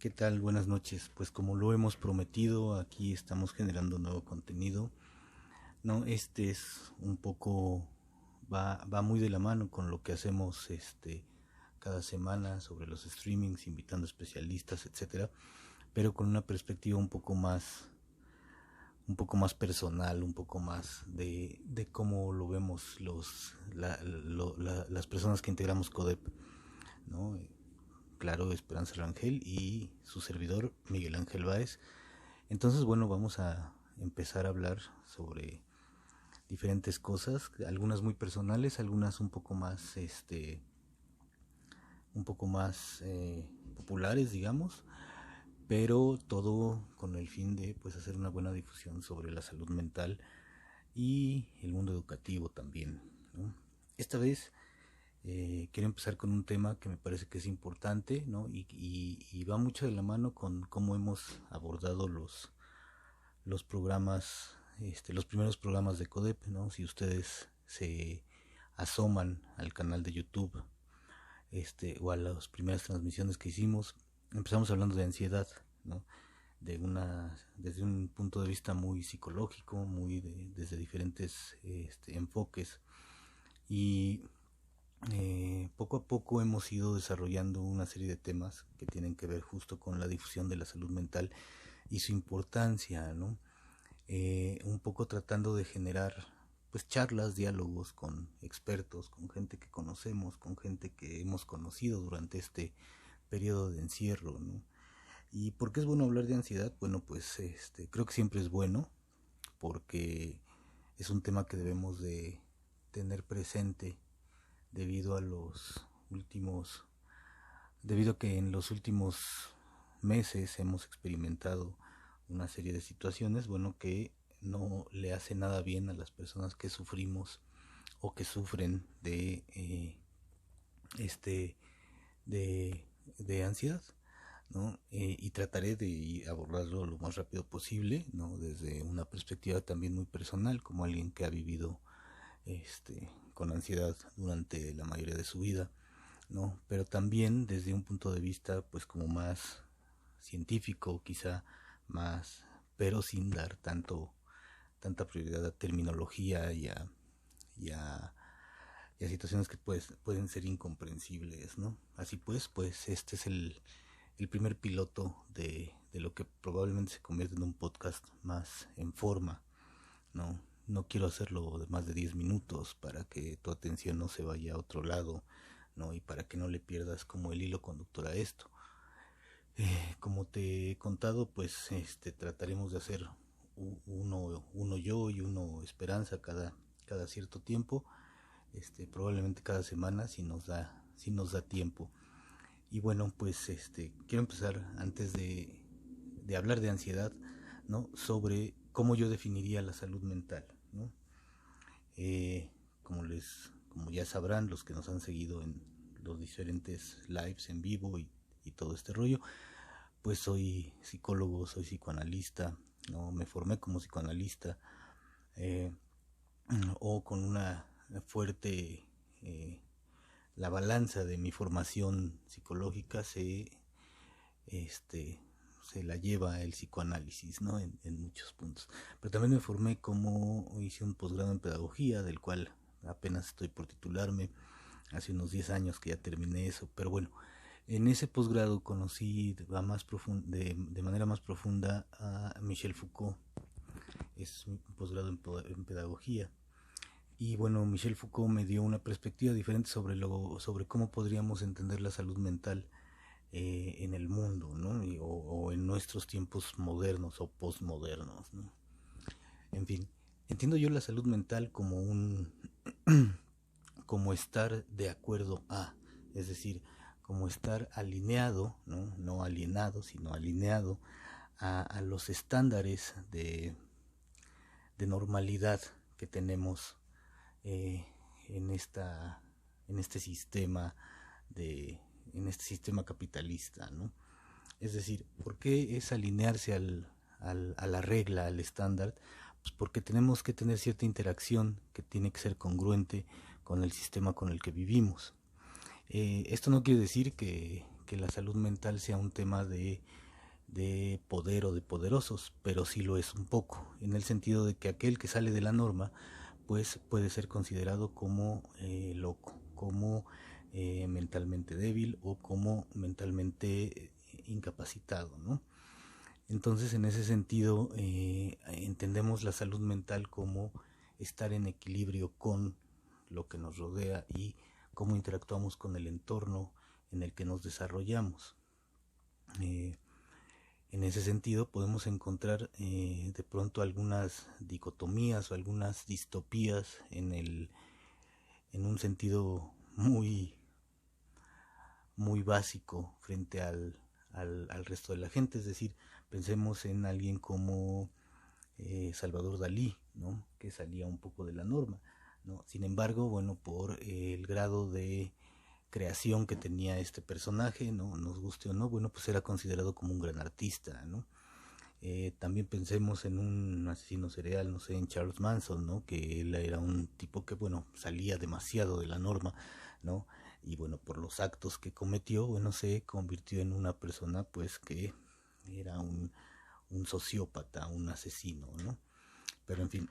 ¿Qué tal? Buenas noches. Pues como lo hemos prometido, aquí estamos generando nuevo contenido. No, este es un poco, va muy de la mano con lo que hacemos cada semana sobre los streamings, invitando especialistas, etcétera, pero con una perspectiva un poco más personal, un poco más de cómo lo vemos las personas que integramos CODEP, ¿no? Claro, Esperanza Rangel y su servidor Miguel Ángel Báez. Entonces, bueno, vamos a empezar a hablar sobre diferentes cosas, algunas muy personales, algunas un poco más populares, digamos, pero todo con el fin de pues hacer una buena difusión sobre la salud mental y el mundo educativo también, ¿no? Esta vez quiero empezar con un tema que me parece que es importante, ¿no? Y va mucho de la mano con cómo hemos abordado los programas, los primeros programas de CODEP, ¿no? Si ustedes se asoman al canal de YouTube, o a las primeras transmisiones que hicimos, empezamos hablando de ansiedad, ¿no? Desde un punto de vista muy psicológico, desde diferentes enfoques. Y poco a poco hemos ido desarrollando una serie de temas que tienen que ver justo con la difusión de la salud mental y su importancia, ¿no? Un poco tratando de generar pues charlas, diálogos con expertos, con gente que conocemos, con gente que hemos conocido durante este periodo de encierro, ¿no? ¿Y por qué es bueno hablar de ansiedad? Bueno, pues creo que siempre es bueno porque es un tema que debemos de tener presente debido a los últimos debido a que en los últimos meses hemos experimentado una serie de situaciones, bueno, que no le hace nada bien a las personas que sufrimos o que sufren este, de ansiedad, ¿no? Y trataré de abordarlo lo más rápido posible, ¿no? Desde una perspectiva también muy personal, como alguien que ha vivido con ansiedad durante la mayoría de su vida, ¿no? Pero también desde un punto de vista pues como más científico, quizá más, pero sin dar tanta prioridad a terminología y a situaciones que pues pueden ser incomprensibles, ¿no? Así pues este es el primer piloto de lo que probablemente se convierte en un podcast más en forma, ¿no? No quiero hacerlo de más de 10 minutos para que tu atención no se vaya a otro lado, ¿no? Y para que no le pierdas como el hilo conductor a esto. Como te he contado, pues trataremos de hacer uno yo y uno Esperanza cada cierto tiempo, probablemente cada semana si nos da tiempo. Y bueno, pues quiero empezar antes de hablar de ansiedad, ¿no? Sobre cómo yo definiría la salud mental, ¿no? Eh, como ya sabrán los que nos han seguido en los diferentes lives en vivo y todo este rollo, pues soy psicólogo, soy psicoanalista, ¿no? Me formé como psicoanalista, eh, o con una fuerte, la balanza de mi formación psicológica este, se la lleva el psicoanálisis, ¿no? En muchos puntos. Pero también me formé hice un posgrado en pedagogía, del cual apenas estoy por titularme, hace unos 10 años que ya terminé eso, pero bueno, en ese posgrado conocí de manera más profunda a Michel Foucault. Es un posgrado en pedagogía. Y bueno, Michel Foucault me dio una perspectiva diferente sobre cómo podríamos entender la salud mental en el mundo, ¿no? O en nuestros tiempos modernos o postmodernos, ¿no? En fin, entiendo yo la salud mental como estar de acuerdo a, es decir, como estar alineado, no alienado, sino alineado a los estándares de normalidad que tenemos eh, en esta en este sistema de en este sistema capitalista, ¿no? Es decir, ¿por qué es alinearse a la regla, al estándar? Pues porque tenemos que tener cierta interacción que tiene que ser congruente con el sistema con el que vivimos. Esto no quiere decir que que la salud mental sea un tema de poder o de poderosos, pero sí lo es un poco, en el sentido de que aquel que sale de la norma pues puede ser considerado como loco, como mentalmente débil o como mentalmente incapacitado, ¿no? Entonces, en ese sentido, entendemos la salud mental como estar en equilibrio con lo que nos rodea y cómo interactuamos con el entorno en el que nos desarrollamos. En ese sentido, podemos encontrar de pronto algunas dicotomías o algunas distopías en un sentido muy básico frente al resto de la gente. Es decir, pensemos en alguien como Salvador Dalí, ¿no? Que salía un poco de la norma, ¿no? Sin embargo, bueno, por el grado de creación que tenía este personaje, ¿no? Nos guste o no, bueno, pues era considerado como un gran artista, ¿no? También pensemos en un asesino serial, no sé, en Charles Manson, ¿no? Que él era un tipo que, bueno, salía demasiado de la norma, ¿no? Y bueno, por los actos que cometió, bueno, se convirtió en una persona, pues, que era un sociópata, un asesino, ¿no? Pero en fin,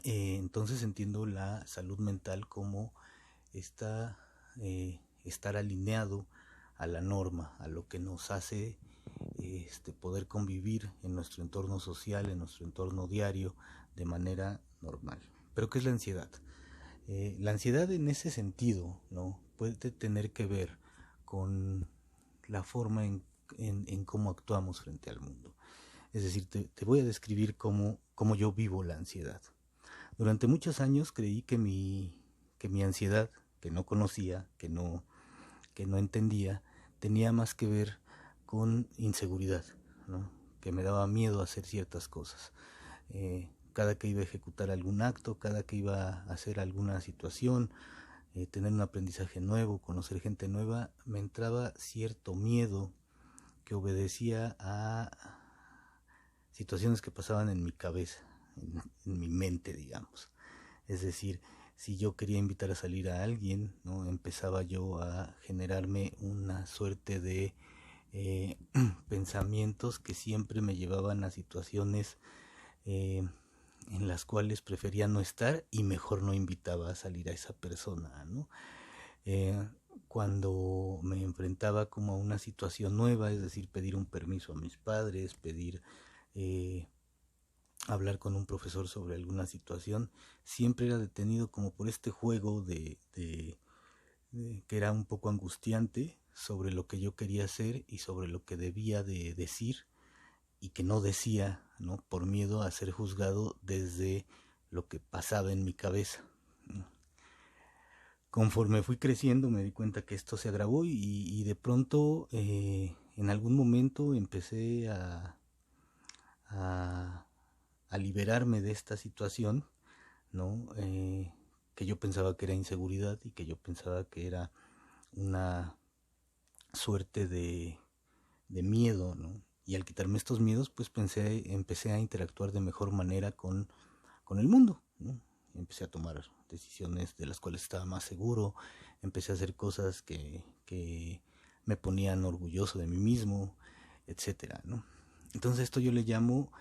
entonces entiendo la salud mental como estar alineado a la norma, a lo que nos hace poder convivir en nuestro entorno social, en nuestro entorno diario, de manera normal. Pero ¿qué es la ansiedad? La ansiedad en ese sentido, ¿no? Puede tener que ver con la forma en cómo actuamos frente al mundo. Es decir, te voy a describir cómo yo vivo la ansiedad. Durante muchos años creí que mi ansiedad, que no conocía, que no entendía, tenía más que ver con inseguridad, ¿no? Que me daba miedo hacer ciertas cosas. Cada que iba a ejecutar algún acto, cada que iba a hacer alguna situación, tener un aprendizaje nuevo, conocer gente nueva, me entraba cierto miedo que obedecía a situaciones que pasaban en mi cabeza, en mi mente, digamos. Es decir, si yo quería invitar a salir a alguien, ¿no? Empezaba yo a generarme una suerte de pensamientos que siempre me llevaban a situaciones eh, en las cuales prefería no estar y mejor no invitaba a salir a esa persona, ¿no? Eh, Cuando me enfrentaba como a una situación nueva, es decir, pedir un permiso a mis padres, pedir eh, hablar con un profesor sobre alguna situación, siempre era detenido como por este juego de que era un poco angustiante sobre lo que yo quería hacer y sobre lo que debía de decir y que no decía, ¿no? Por miedo a ser juzgado desde lo que pasaba en mi cabeza. Conforme fui creciendo me di cuenta que esto se agravó y de pronto en algún momento empecé a, a liberarme de esta situación, ¿no? Que yo pensaba que era inseguridad y que yo pensaba que era una suerte de miedo, ¿no? Y al quitarme estos miedos, pues empecé a interactuar de mejor manera con el mundo, ¿no? Empecé a tomar decisiones de las cuales estaba más seguro, empecé a hacer cosas que me ponían orgulloso de mí mismo, etcétera, ¿no? Entonces esto yo le llamo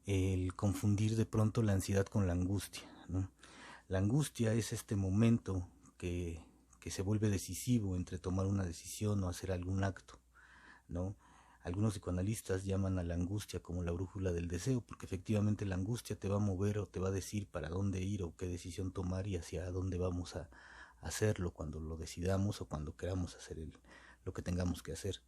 el confundir de pronto la ansiedad con la angustia, ¿no? La angustia es este momento que se vuelve decisivo entre tomar una decisión o hacer algún acto, ¿no? Algunos psicoanalistas llaman a la angustia como la brújula del deseo, porque efectivamente la angustia te va a mover o te va a decir para dónde ir o qué decisión tomar y hacia dónde vamos a hacerlo cuando lo decidamos o cuando queramos hacer lo que tengamos que hacer.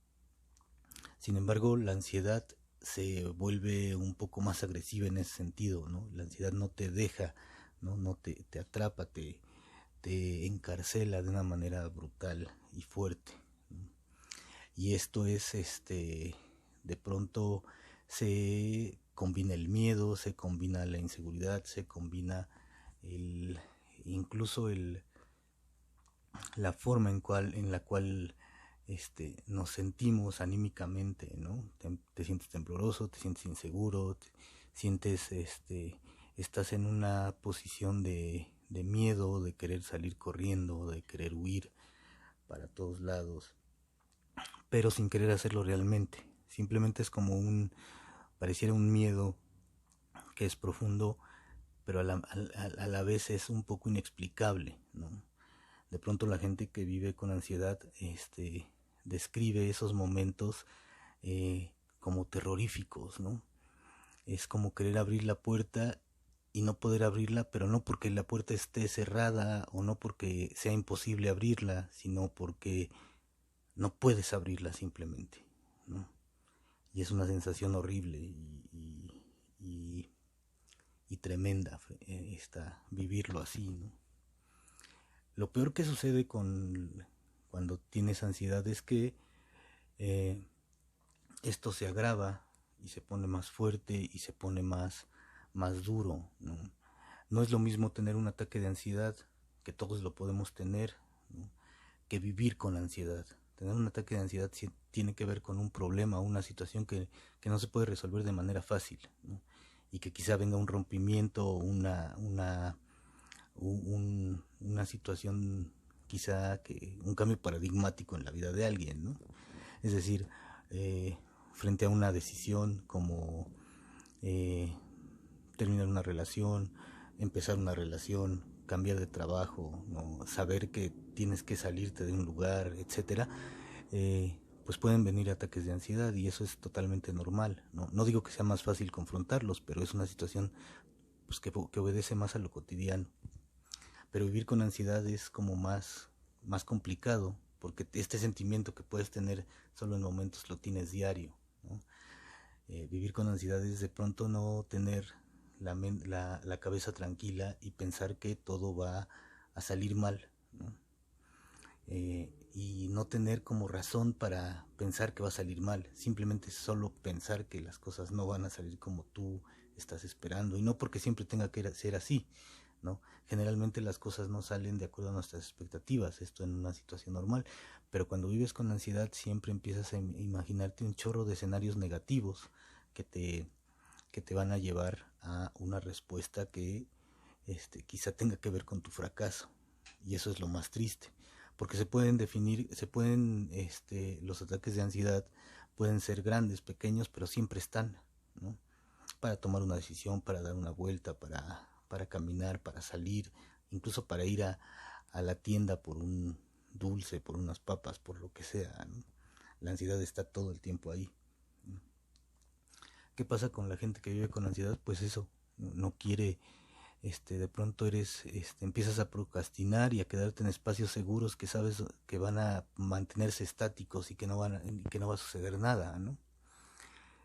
Sin embargo, la ansiedad se vuelve un poco más agresiva en ese sentido, ¿no? La ansiedad no te deja, no te atrapa, te encarcela de una manera brutal y fuerte, ¿no? Y esto es de pronto se combina el miedo, se combina la inseguridad, se combina el incluso la forma en la cual nos sentimos anímicamente, ¿no? Te sientes tembloroso, te sientes inseguro, sientes estás en una posición de miedo, de querer salir corriendo, de querer huir para todos lados. pero sin querer hacerlo realmente. Simplemente es como pareciera un miedo que es profundo, pero a la vez es un poco inexplicable, ¿no? De pronto la gente que vive con ansiedad describe esos momentos como terroríficos, ¿no? Es como querer abrir la puerta y no poder abrirla, pero no porque la puerta esté cerrada o no porque sea imposible abrirla, sino porque no puedes abrirla simplemente, ¿no? Y es una sensación horrible y, y tremenda vivirlo así, ¿no? Lo peor que sucede cuando tienes ansiedad es que eh, esto se agrava y se pone más fuerte y se pone más duro, ¿no? No es lo mismo tener un ataque de ansiedad, que todos lo podemos tener, ¿no? Que vivir con ansiedad. Tener un ataque de ansiedad tiene que ver con un problema, una situación que no se puede resolver de manera fácil, ¿no? Y que quizá venga un rompimiento, una situación, quizá que un cambio paradigmático en la vida de alguien, ¿no? Es decir, eh, frente a una decisión como eh, terminar una relación, empezar una relación, cambiar de trabajo, ¿no? Saber que tienes que salirte de un lugar, etcétera, pues pueden venir ataques de ansiedad y eso es totalmente normal, ¿no? No digo que sea más fácil confrontarlos, pero es una situación pues, que obedece más a lo cotidiano. Pero vivir con ansiedad es como más complicado, porque este sentimiento que puedes tener solo en momentos lo tienes diario, ¿no? Vivir con ansiedad es de pronto no tener la cabeza tranquila y pensar que todo va a salir mal, ¿no? Y no tener como razón para pensar que va a salir mal, simplemente solo pensar que las cosas no van a salir como tú estás esperando, y no porque siempre tenga que ser así, ¿no? Generalmente las cosas no salen de acuerdo a nuestras expectativas, esto en una situación normal, pero cuando vives con ansiedad siempre empiezas a imaginarte un chorro de escenarios negativos que te, que te van a llevar a una respuesta que quizá tenga que ver con tu fracaso, y eso es lo más triste, porque los ataques de ansiedad pueden ser grandes, pequeños, pero siempre están, ¿no? Para tomar una decisión, para dar una vuelta, para caminar, para salir, incluso para ir a la tienda por un dulce, por unas papas, por lo que sea, ¿no? La ansiedad está todo el tiempo ahí, ¿no? ¿Qué pasa con la gente que vive con ansiedad? Pues eso, no quiere, de pronto empiezas a procrastinar y a quedarte en espacios seguros que sabes que van a mantenerse estáticos y que no va a suceder nada, ¿no?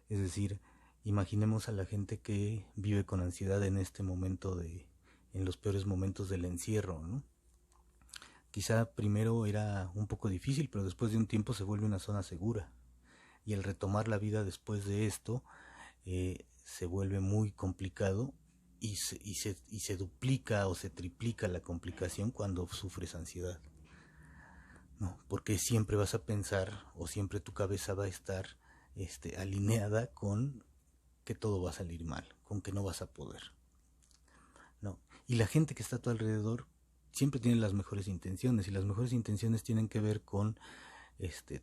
Es decir, imaginemos a la gente que vive con ansiedad en este momento en los peores momentos del encierro, ¿no? Quizá primero era un poco difícil, pero después de un tiempo se vuelve una zona segura. Y el retomar la vida después de esto se vuelve muy complicado y se duplica o se triplica la complicación cuando sufres ansiedad, ¿no? Porque siempre vas a pensar o siempre tu cabeza va a estar alineada con que todo va a salir mal, con que no vas a poder, ¿no? Y la gente que está a tu alrededor siempre tiene las mejores intenciones, y las mejores intenciones tienen que ver con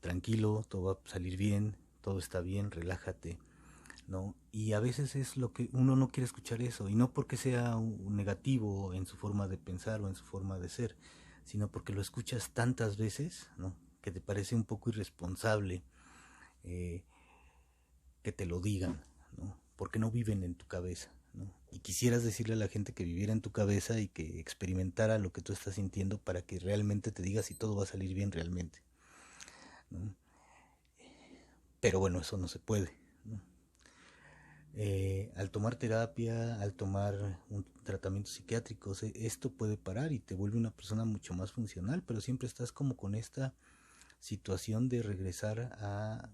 tranquilo, todo va a salir bien, todo está bien, relájate, ¿no? Y a veces es lo que uno no quiere escuchar eso, y no porque sea un negativo en su forma de pensar o en su forma de ser, sino porque lo escuchas tantas veces, ¿no? Que te parece un poco irresponsable eh, que te lo digan, ¿no? Porque no viven en tu cabeza, ¿no? Y quisieras decirle a la gente que viviera en tu cabeza y que experimentara lo que tú estás sintiendo para que realmente te diga si todo va a salir bien realmente, ¿no? Pero bueno, eso no se puede, ¿no? Al tomar terapia, al tomar un tratamiento psiquiátrico, esto puede parar y te vuelve una persona mucho más funcional, pero siempre estás como con esta situación de regresar a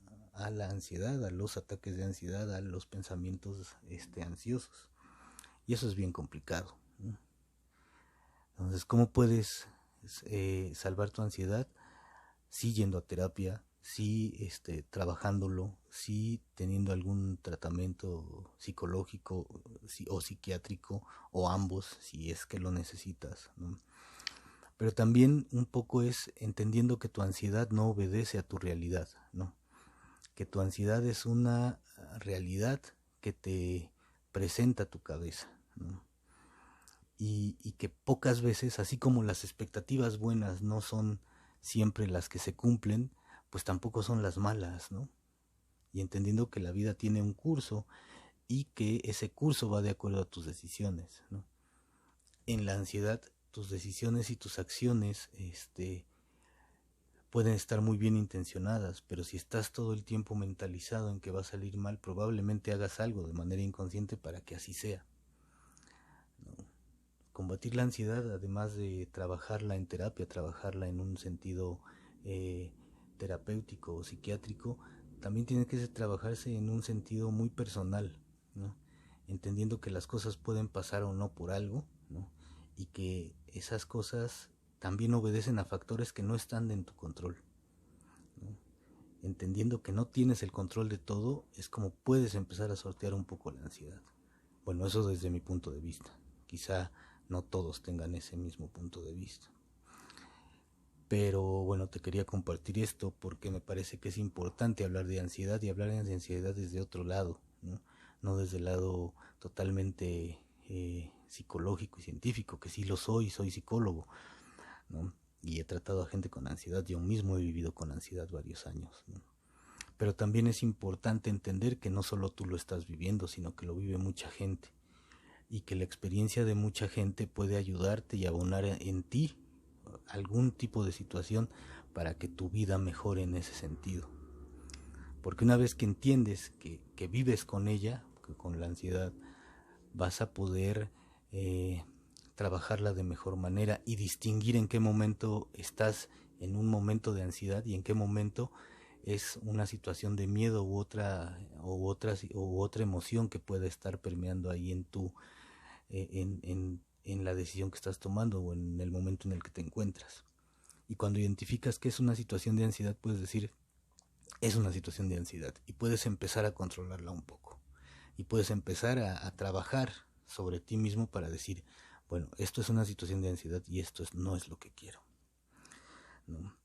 la ansiedad, a los ataques de ansiedad, a los pensamientos ansiosos. Y eso es bien complicado, ¿no? Entonces, ¿cómo puedes salvar tu ansiedad? Sí yendo a terapia, sí trabajándolo, sí teniendo algún tratamiento psicológico, sí, o psiquiátrico, o ambos, si es que lo necesitas, ¿no? Pero también un poco es entendiendo que tu ansiedad no obedece a tu realidad, ¿no? Que tu ansiedad es una realidad que te presenta tu cabeza, ¿no? Y que pocas veces, así como las expectativas buenas no son siempre las que se cumplen, pues tampoco son las malas, ¿no? Y entendiendo que la vida tiene un curso y que ese curso va de acuerdo a tus decisiones, ¿no? En la ansiedad, tus decisiones y tus acciones, pueden estar muy bien intencionadas, pero si estás todo el tiempo mentalizado en que va a salir mal, probablemente hagas algo de manera inconsciente para que así sea, ¿no? Combatir la ansiedad, además de trabajarla en terapia, trabajarla en un sentido eh, terapéutico o psiquiátrico, también tiene que trabajarse en un sentido muy personal, ¿no? Entendiendo que las cosas pueden pasar o no por algo, ¿no? Y que esas cosas también obedecen a factores que no están en tu control, ¿no? Entendiendo que no tienes el control de todo, es como puedes empezar a sortear un poco la ansiedad. Bueno, eso desde mi punto de vista. Quizá no todos tengan ese mismo punto de vista. Pero bueno, te quería compartir esto porque me parece que es importante hablar de ansiedad y hablar de ansiedad desde otro lado, ¿no? No desde el lado totalmente psicológico y científico, que sí lo soy psicólogo, ¿no? Y he tratado a gente con ansiedad, yo mismo he vivido con ansiedad varios años, ¿no? Pero también es importante entender que no solo tú lo estás viviendo, sino que lo vive mucha gente y que la experiencia de mucha gente puede ayudarte y abonar en ti algún tipo de situación para que tu vida mejore en ese sentido. Porque una vez que entiendes que vives con ella, que con la ansiedad, vas a poder trabajarla de mejor manera y distinguir en qué momento estás en un momento de ansiedad y en qué momento es una situación de miedo u otra emoción que puede estar permeando ahí en tu en la decisión que estás tomando o en el momento en el que te encuentras. Y cuando identificas que es una situación de ansiedad, puedes decir, es una situación de ansiedad, y puedes empezar a controlarla un poco. Y puedes empezar a trabajar sobre ti mismo para decir, bueno, esto es una situación de ansiedad y esto no es lo que quiero, ¿no?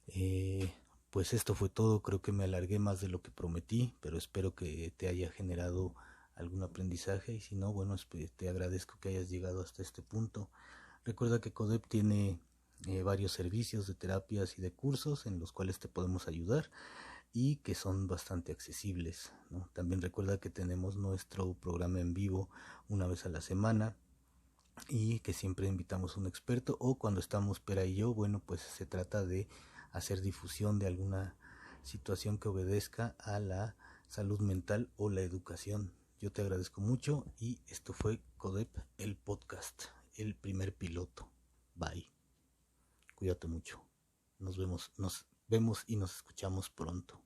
Eh, pues esto fue todo, creo que me alargué más de lo que prometí, pero espero que te haya generado algún aprendizaje y si no, bueno, te agradezco que hayas llegado hasta este punto. Recuerda que CODEP tiene varios servicios de terapias y de cursos en los cuales te podemos ayudar y que son bastante accesibles, ¿no? También recuerda que tenemos nuestro programa en vivo una vez a la semana y que siempre invitamos a un experto o cuando estamos Pera y yo, bueno, pues se trata de hacer difusión de alguna situación que obedezca a la salud mental o la educación. Yo te agradezco mucho y esto fue CODEP, el podcast, el primer piloto. Bye. Cuídate mucho. Nos vemos y nos escuchamos pronto.